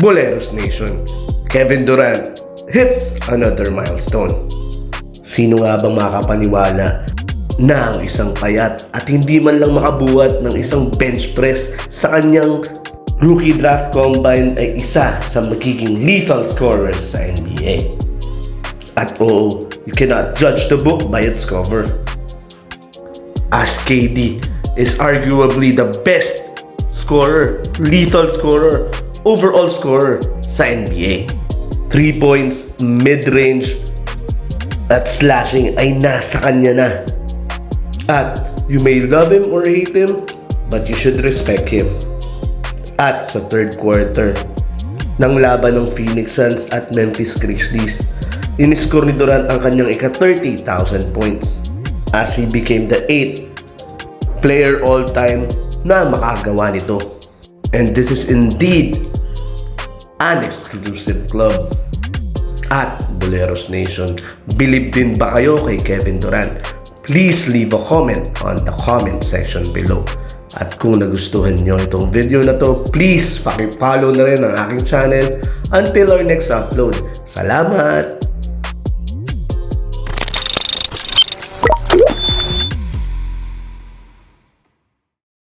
Boleros Nation, Kevin Durant hits another milestone. Sino nga bang makakapaniwala na ang isang payat at hindi man lang makabuhat ng isang bench press sa kanyang rookie draft combine ay isa sa magiging lethal scorers sa NBA. At oo, you cannot judge the book by its cover, as KD is arguably the best scorer, lethal scorer, overall scorer sa NBA. 3 points, mid-range, at slashing ay nasa kanya na. At you may love him or hate him, but you should respect him. At sa third quarter ng laban ng Phoenix Suns at Memphis Grizzlies, in-score ni Durant ang kanyang ika-30,000 points as he became the 8th player all-time na makagawa nito. And this is indeed an exclusive club. At Boleros Nation, believe din ba kayo kay Kevin Durant? Please leave a comment on the comment section below. At kung nagustuhan nyo itong video na to, please paki-follow na rin ang aking channel until our next upload. Salamat!